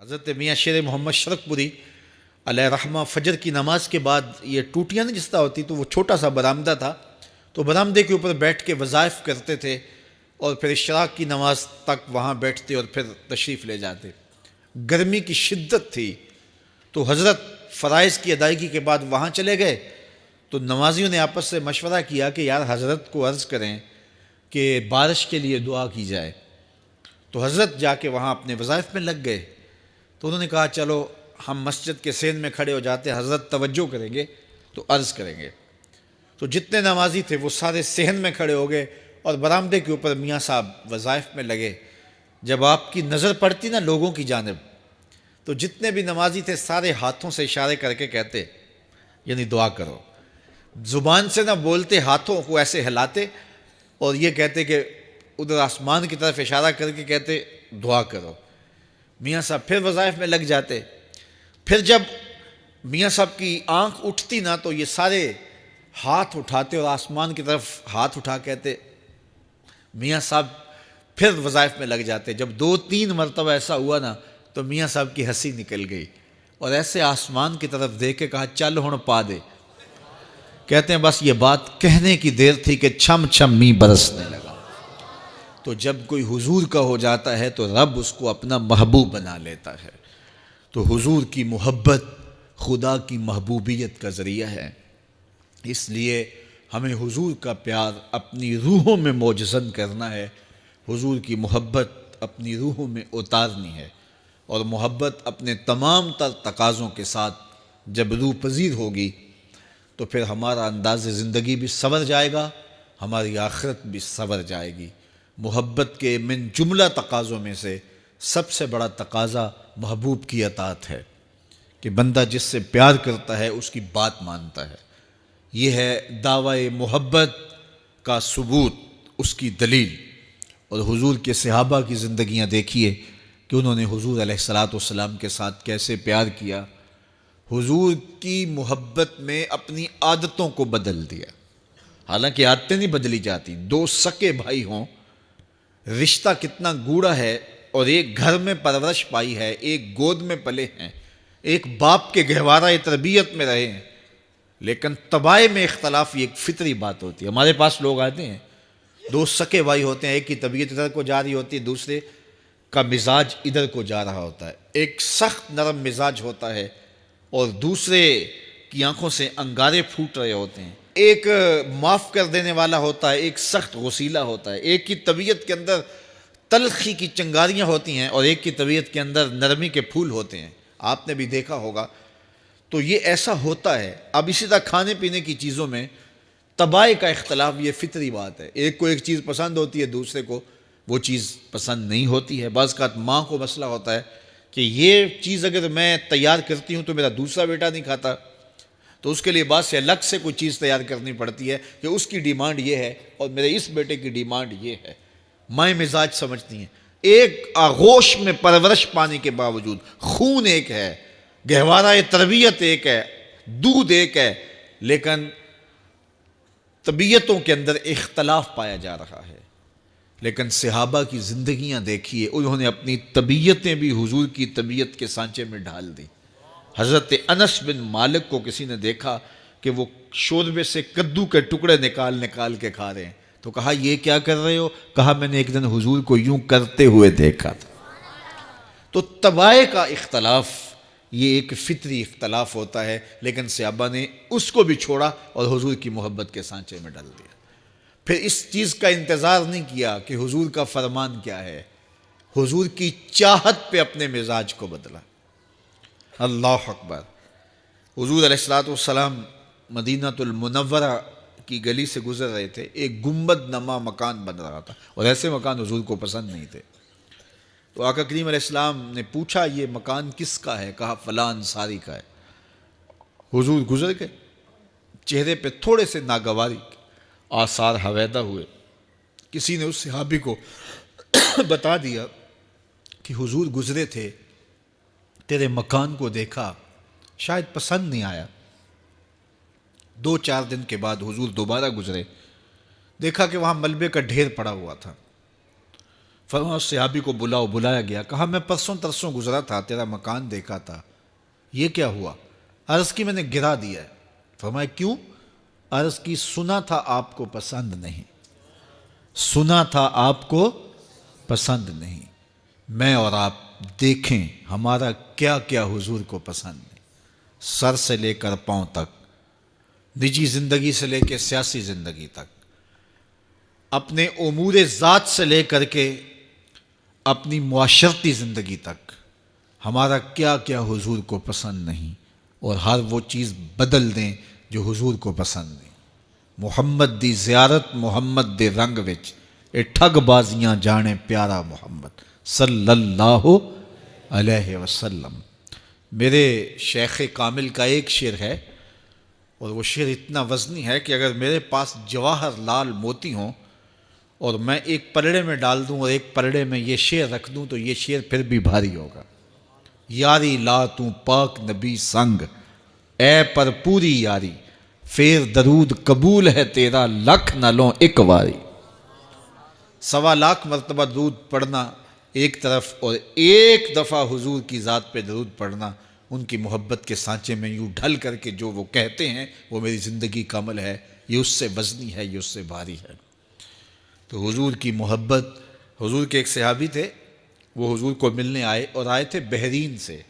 حضرت میاں شیر محمد شرک پوری علیہ رحمہ فجر کی نماز کے بعد یہ ٹوٹیاں نہیں جس طرح ہوتی تو وہ چھوٹا سا برآمدہ تھا، تو برآمدے کے اوپر بیٹھ کے وظائف کرتے تھے اور پھر اشراق کی نماز تک وہاں بیٹھتے اور پھر تشریف لے جاتے۔ گرمی کی شدت تھی تو حضرت فرائض کی ادائیگی کے بعد وہاں چلے گئے، تو نمازیوں نے آپس سے مشورہ کیا کہ یار حضرت کو عرض کریں کہ بارش کے لیے دعا کی جائے۔ تو حضرت جا کے وہاں اپنے وظائف میں لگ گئے، تو انہوں نے کہا چلو ہم مسجد کے سین میں کھڑے ہو جاتے، حضرت توجہ کریں گے تو عرض کریں گے۔ تو جتنے نمازی تھے وہ سارے صحن میں کھڑے ہو گئے اور برآمدے کے اوپر میاں صاحب وظائف میں لگے۔ جب آپ کی نظر پڑتی نا لوگوں کی جانب، تو جتنے بھی نمازی تھے سارے ہاتھوں سے اشارے کر کے کہتے یعنی دعا کرو، زبان سے نہ بولتے، ہاتھوں کو ایسے ہلاتے اور یہ کہتے کہ ادھر آسمان کی طرف اشارہ کر کے کہتے دعا کرو۔ میاں صاحب پھر وظائف میں لگ جاتے۔ پھر جب میاں صاحب کی آنکھ اٹھتی نا تو یہ سارے ہاتھ اٹھاتے اور آسمان کی طرف ہاتھ اٹھا کہتے، میاں صاحب پھر وظائف میں لگ جاتے۔ جب 2-3 مرتبہ ایسا ہوا نا تو میاں صاحب کی ہنسی نکل گئی اور ایسے آسمان کی طرف دیکھ کے کہا چل ہن پا دے۔ کہتے ہیں بس یہ بات کہنے کی دیر تھی کہ چھم چھم می برسنے لگا۔ تو جب کوئی حضور کا ہو جاتا ہے تو رب اس کو اپنا محبوب بنا لیتا ہے۔ تو حضور کی محبت خدا کی محبوبیت کا ذریعہ ہے، اس لیے ہمیں حضور کا پیار اپنی روحوں میں موجزن کرنا ہے، حضور کی محبت اپنی روحوں میں اتارنی ہے، اور محبت اپنے تمام تر تقاضوں کے ساتھ جب روح پذیر ہوگی تو پھر ہمارا انداز زندگی بھی سنور جائے گا، ہماری آخرت بھی سنور جائے گی۔ محبت کے من جملہ تقاضوں میں سے سب سے بڑا تقاضا محبوب کی اطاعت ہے، کہ بندہ جس سے پیار کرتا ہے اس کی بات مانتا ہے۔ یہ ہے دعوی محبت کا ثبوت، اس کی دلیل۔ اور حضور کے صحابہ کی زندگیاں دیکھیے کہ انہوں نے حضور علیہ الصلاۃ والسلام کے ساتھ کیسے پیار کیا، حضور کی محبت میں اپنی عادتوں کو بدل دیا۔ حالانکہ عادتیں نہیں بدلی جاتی، 2 سکے بھائی ہوں، رشتہ کتنا گوڑا ہے، اور ایک گھر میں پرورش پائی ہے، ایک گود میں پلے ہیں، ایک باپ کے گہوارہ تربیت میں رہے ہیں، لیکن طبائع میں اختلاف یہ ایک فطری بات ہوتی ہے۔ ہمارے پاس لوگ آتے ہیں 2 سکے بھائی ہوتے ہیں، ایک کی طبیعت ادھر کو جا رہی ہوتی ہے، دوسرے کا مزاج ادھر کو جا رہا ہوتا ہے، ایک سخت نرم مزاج ہوتا ہے اور دوسرے کی آنکھوں سے انگارے پھوٹ رہے ہوتے ہیں، ایک معاف کر دینے والا ہوتا ہے، ایک سخت غصیلا ہوتا ہے، ایک کی طبیعت کے اندر تلخی کی چنگاریاں ہوتی ہیں اور ایک کی طبیعت کے اندر نرمی کے پھول ہوتے ہیں، آپ نے بھی دیکھا ہوگا۔ تو یہ ایسا ہوتا ہے۔ اب اسی طرح کھانے پینے کی چیزوں میں طبائع کا اختلاف یہ فطری بات ہے، ایک کو ایک چیز پسند ہوتی ہے، دوسرے کو وہ چیز پسند نہیں ہوتی ہے۔ بعض اوقات ماں کو مسئلہ ہوتا ہے کہ یہ چیز اگر میں تیار کرتی ہوں تو میرا دوسرا بیٹا نہیں کھاتا، تو اس کے لیے بعض سے الگ سے کوئی چیز تیار کرنی پڑتی ہے کہ اس کی ڈیمانڈ یہ ہے اور میرے اس بیٹے کی ڈیمانڈ یہ ہے۔ مائیں مزاج سمجھتی ہیں، ایک آغوش میں پرورش پانے کے باوجود خون ایک ہے، گہوارہ تربیت ایک ہے، دودھ ایک ہے، لیکن طبیعتوں کے اندر اختلاف پایا جا رہا ہے۔ لیکن صحابہ کی زندگیاں دیکھیے، انہوں نے اپنی طبیعتیں بھی حضور کی طبیعت کے سانچے میں ڈھال دی۔ حضرت انس بن مالک کو کسی نے دیکھا کہ وہ شوربے سے کدو کے ٹکڑے نکال نکال کے کھا رہے ہیں، تو کہا یہ کیا کر رہے ہو؟ کہا میں نے ایک دن حضور کو یوں کرتے ہوئے دیکھا تھا۔ تو طبائع کا اختلاف یہ ایک فطری اختلاف ہوتا ہے، لیکن صحابہ نے اس کو بھی چھوڑا اور حضور کی محبت کے سانچے میں ڈال دیا۔ پھر اس چیز کا انتظار نہیں کیا کہ حضور کا فرمان کیا ہے، حضور کی چاہت پہ اپنے مزاج کو بدلا۔ اللہ اکبر۔ حضور علیہ الصلوۃ والسلام مدینہ المنورہ کی گلی سے گزر رہے تھے، ایک گنبد نما مکان بن رہا تھا اور ایسے مکان حضور کو پسند نہیں تھے۔ تو آقا کریم علیہ السلام نے پوچھا یہ مکان کس کا ہے؟ کہا فلاں انصاری کا ہے۔ حضور گزر گئے، چہرے پہ تھوڑے سے ناگواری آثار ہویدہ ہوئے۔ کسی نے اس صحابی کو بتا دیا کہ حضور گزرے تھے، تیرے مکان کو دیکھا، شاید پسند نہیں آیا۔ 2-4 دن کے بعد حضور دوبارہ گزرے، دیکھا کہ وہاں ملبے کا ڈھیر پڑا ہوا تھا۔ فرمایا اس صحابی کو بلاؤ، بلایا گیا، کہا میں پرسوں ترسوں گزرا تھا، تیرا مکان دیکھا تھا، یہ کیا ہوا؟ عرض کی میں نے گرا دیا ہے۔ فرمایا کیوں؟ عرض کی سنا تھا آپ کو پسند نہیں، سنا تھا آپ کو پسند نہیں۔ میں اور آپ دیکھیں ہمارا کیا کیا حضور کو پسند نہیں، سر سے لے کر پاؤں تک، نجی زندگی سے لے کے سیاسی زندگی تک، اپنے امور ذات سے لے کر کے اپنی معاشرتی زندگی تک، ہمارا کیا کیا حضور کو پسند نہیں، اور ہر وہ چیز بدل دیں جو حضور کو پسند نہیں۔ محمد دی زیارت محمد دے رنگ وچ، اے ٹھگ بازیاں جانے پیارا محمد صلی اللہ علیہ وسلم۔ میرے شیخ کامل کا ایک شعر ہے، اور وہ شعر اتنا وزنی ہے کہ اگر میرے پاس جواہر لال موتی ہوں اور میں ایک پلڑے میں ڈال دوں اور ایک پلڑے میں یہ شعر رکھ دوں تو یہ شعر پھر بھی بھاری ہوگا۔ یاری لا تو پاک نبی سنگ، اے پر پوری یاری، پھر درود قبول ہے تیرا لکھ نہ لوں ایک واری۔ 1.25 مرتبہ درود پڑھنا ایک طرف، اور ایک دفعہ حضور کی ذات پہ درود پڑھنا، ان کی محبت کے سانچے میں یوں ڈھل کر کے جو وہ کہتے ہیں وہ میری زندگی کا عمل ہے، یہ اس سے وزنی ہے، یہ اس سے بھاری ہے۔ تو حضور کی محبت، حضور کے ایک صحابی تھے، وہ حضور کو ملنے آئے، اور آئے تھے بحرین سے۔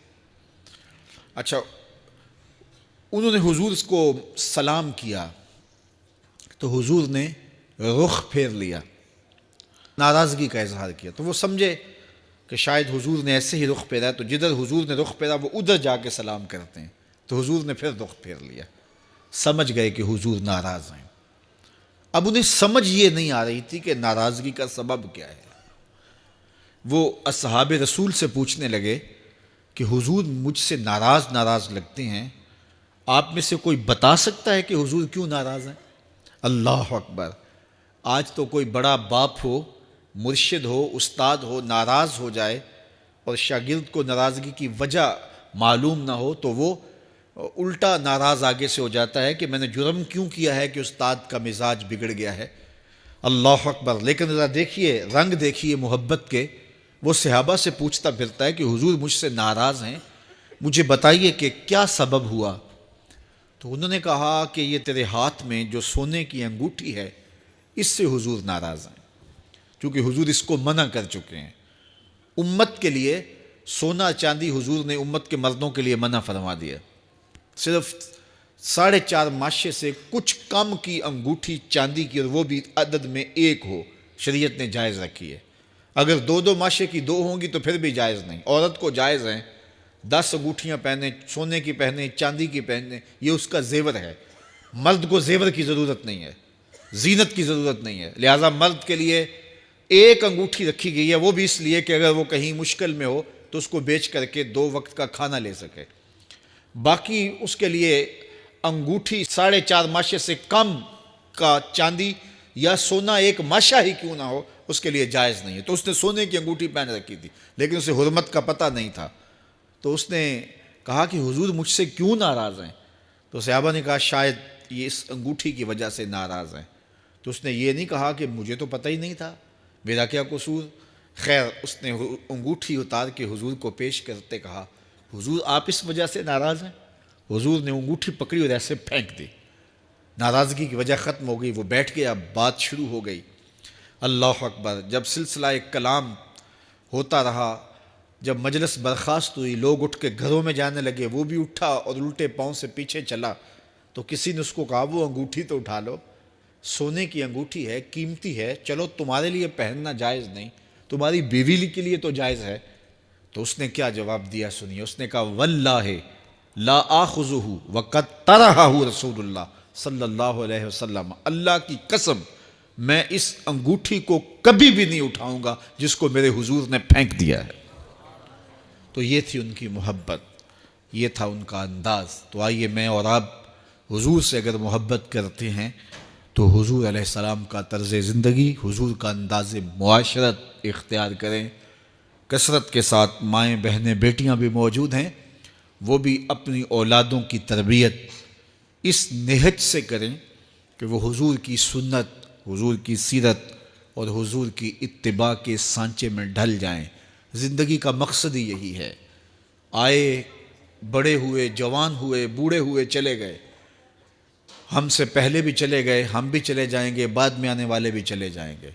اچھا، انہوں نے حضور کو سلام کیا تو حضور نے رخ پھیر لیا، ناراضگی کا اظہار کیا، تو وہ سمجھے کہ شاید حضور نے ایسے ہی رخ پھیرا ہے، تو جدھر حضور نے رخ پھیرا وہ ادھر جا کے سلام کرتے ہیں، تو حضور نے پھر رخ پھیر لیا، سمجھ گئے کہ حضور ناراض ہیں۔ اب انہیں سمجھ یہ نہیں آ رہی تھی کہ ناراضگی کا سبب کیا ہے۔ وہ اصحاب رسول سے پوچھنے لگے کہ حضور مجھ سے ناراض لگتے ہیں، آپ میں سے کوئی بتا سکتا ہے کہ حضور کیوں ناراض ہیں؟ اللہ اکبر! آج تو کوئی بڑا باپ ہو، مرشد ہو، استاد ہو، ناراض ہو جائے اور شاگرد کو ناراضگی کی وجہ معلوم نہ ہو تو وہ الٹا ناراض آگے سے ہو جاتا ہے کہ میں نے جرم کیوں کیا ہے کہ استاد کا مزاج بگڑ گیا ہے۔ اللہ اکبر! لیکن ذرا دیکھیے، رنگ دیکھیے محبت کے، وہ صحابہ سے پوچھتا پھرتا ہے کہ حضور مجھ سے ناراض ہیں، مجھے بتائیے کہ کیا سبب ہوا؟ تو انہوں نے کہا کہ یہ تیرے ہاتھ میں جو سونے کی انگوٹھی ہے، اس سے حضور ناراض ہیں، کیونکہ حضور اس کو منع کر چکے ہیں۔ امت کے لیے سونا چاندی حضور نے امت کے مردوں کے لیے منع فرما دیا، صرف 4.5 ماشے سے کچھ کم کی انگوٹھی چاندی کی، اور وہ بھی عدد میں ایک ہو، شریعت نے جائز رکھی ہے۔ اگر 2 ماشے کی 2 ہوں گی تو پھر بھی جائز نہیں۔ عورت کو جائز ہیں 10 انگوٹھیاں پہنے، سونے کی پہنے، چاندی کی پہنے، یہ اس کا زیور ہے۔ مرد کو زیور کی ضرورت نہیں ہے، زینت کی ضرورت نہیں ہے، لہٰذا مرد کے لیے ایک انگوٹھی رکھی گئی ہے، وہ بھی اس لیے کہ اگر وہ کہیں مشکل میں ہو تو اس کو بیچ کر کے 2 وقت کا کھانا لے سکے۔ باقی اس کے لیے انگوٹھی 4.5 ماشے سے کم کا چاندی یا سونا 1 ماشا ہی کیوں نہ ہو، اس کے لیے جائز نہیں ہے۔ تو اس نے سونے کی انگوٹھی پہن رکھی تھی، لیکن اسے حرمت کا پتہ نہیں تھا، تو اس نے کہا کہ حضور مجھ سے کیوں ناراض ہیں؟ تو صحابہ نے کہا شاید یہ اس انگوٹھی کی وجہ سے ناراض ہیں۔ تو اس نے یہ نہیں کہا کہ مجھے تو پتہ ہی نہیں تھا، میرا کیا قصور؟ خیر، اس نے انگوٹھی اتار کے حضور کو پیش کرتے کہا حضور آپ اس وجہ سے ناراض ہیں؟ حضور نے انگوٹھی پکڑی اور ایسے پھینک دی، ناراضگی کی وجہ ختم ہو گئی، وہ بیٹھ گیا، بات شروع ہو گئی۔ اللہ اکبر! جب سلسلہ کلام ہوتا رہا، جب مجلس برخاست ہوئی، لوگ اٹھ کے گھروں میں جانے لگے، وہ بھی اٹھا اور الٹے پاؤں سے پیچھے چلا، تو کسی نے اس کو کہا وہ انگوٹھی تو اٹھا لو، سونے کی انگوٹھی ہے، قیمتی ہے، چلو تمہارے لیے پہننا جائز نہیں، تمہاری بیوی کے لیے تو جائز ہے۔ تو اس نے کیا جواب دیا سنیے، اس نے کہا واللہ لا آخذہ وقد طرحہ رسول اللہ صلی اللہ علیہ وسلم، اللہ کی قسم میں اس انگوٹھی کو کبھی بھی نہیں اٹھاؤں گا جس کو میرے حضور نے پھینک دیا ہے۔ تو یہ تھی ان کی محبت، یہ تھا ان کا انداز۔ تو آئیے میں اور آپ حضور سے اگر محبت کرتے ہیں تو حضور علیہ السلام کا طرز زندگی، حضور کا انداز معاشرت اختیار کریں۔ کثرت کے ساتھ مائیں بہنیں بیٹیاں بھی موجود ہیں، وہ بھی اپنی اولادوں کی تربیت اس نہج سے کریں کہ وہ حضور کی سنت، حضور کی سیرت، اور حضور کی اتباع کے سانچے میں ڈھل جائیں۔ زندگی کا مقصد ہی یہی ہے۔ آئے، بڑے ہوئے، جوان ہوئے، بوڑھے ہوئے، چلے گئے، ہم سے پہلے بھی چلے گئے، ہم بھی چلے جائیں گے، بعد میں آنے والے بھی چلے جائیں گے،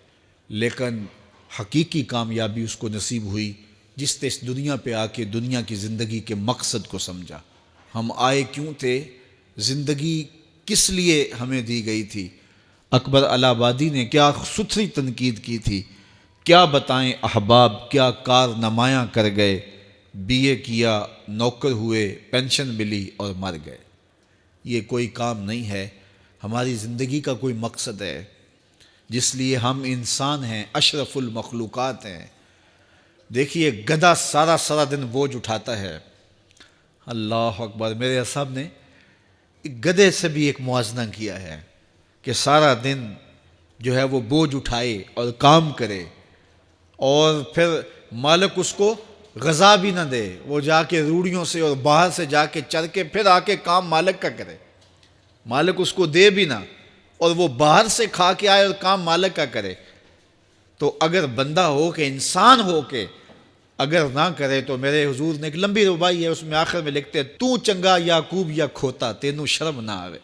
لیکن حقیقی کامیابی اس کو نصیب ہوئی جس نے اس دنیا پہ آ کے دنیا کی زندگی کے مقصد کو سمجھا۔ ہم آئے کیوں تھے، زندگی کس لیے ہمیں دی گئی تھی۔ اکبر الہ آبادی نے کیا ستھری تنقید کی تھی، کیا بتائیں احباب کیا کار نمایاں کر گئے، بی اے کیا، نوکر ہوئے، پینشن ملی اور مر گئے۔ یہ کوئی کام نہیں ہے، ہماری زندگی کا کوئی مقصد ہے جس لیے ہم انسان ہیں، اشرف المخلوقات ہیں۔ دیکھیے گدھا سارا دن بوجھ اٹھاتا ہے، اللہ اکبر۔ میرے صاحب نے گدھے سے بھی ایک موازنہ کیا ہے کہ سارا دن جو ہے وہ بوجھ اٹھائے اور کام کرے، اور پھر مالک اس کو غذا بھی نہ دے، وہ جا کے روڑیوں سے اور باہر سے جا کے چر کے پھر آ کے کام مالک کا کرے، مالک اس کو دے بھی نہ، اور وہ باہر سے کھا کے آئے اور کام مالک کا کرے۔ تو اگر بندہ ہو کے، انسان ہو کے اگر نہ کرے تو میرے حضور نے ایک لمبی ربائی ہے، اس میں آخر میں لکھتے ہیں تو چنگا یعقوب یا کھوتا تینوں شرم نہ آوے،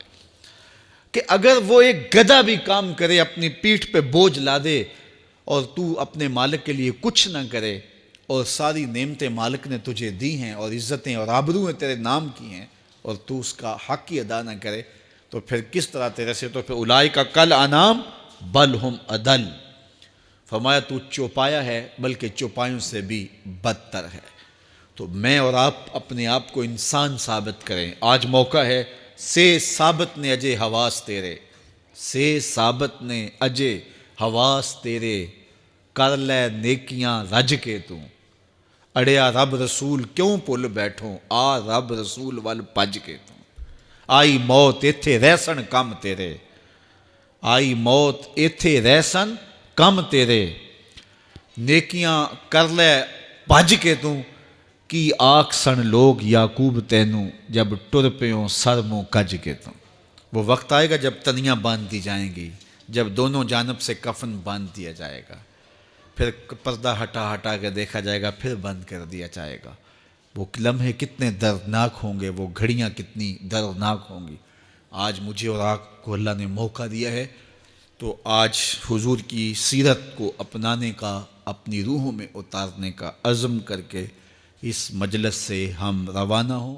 کہ اگر وہ ایک گدھا بھی کام کرے، اپنی پیٹھ پہ بوجھ لا دے، اور تو اپنے مالک کے لیے کچھ نہ کرے، اور ساری نعمتیں مالک نے تجھے دی ہیں اور عزتیں اور آبرویں تیرے نام کی ہیں، اور تو اس کا حق ہی ادا نہ کرے، تو پھر کس طرح تیرے سے، تو پھر اولئک کل انعام بل ہم اضل، فرمایا تو چوپایا ہے بلکہ چوپایوں سے بھی بدتر ہے۔ تو میں اور آپ اپنے آپ کو انسان ثابت کریں۔ آج موقع ہے، سے ثابت نے اجے حواس تیرے، سے ثابت نے اجے حواس تیرے، کر لے نیکیاں رج کے تو، اڑیا رب رسول کیوں پل بیٹھوں، آ رب رسول ول پج کے تو، آئی موت ایتھے رہسن کم تیرے، آئی موت ایتھے رہسن کم تیرے، نیکیاں کر لے بھج کے تو، کی آکھ سن لوگ یعقوب تینوں، جب ٹر پیوں سر منہ کج کے تو۔ وہ وقت آئے گا جب تنیاں باندھ دی جائیں گی، جب دونوں جانب سے کفن باندھ دیا جائے گا، پھر پردہ ہٹا کے دیکھا جائے گا، پھر بند کر دیا جائے گا۔ وہ لمحے کتنے دردناک ہوں گے، وہ گھڑیاں کتنی دردناک ہوں گی۔ آج مجھے اور آپ کو اللہ نے موقع دیا ہے، تو آج حضور کی سیرت کو اپنانے کا، اپنی روحوں میں اتارنے کا عزم کر کے اس مجلس سے ہم روانہ ہوں۔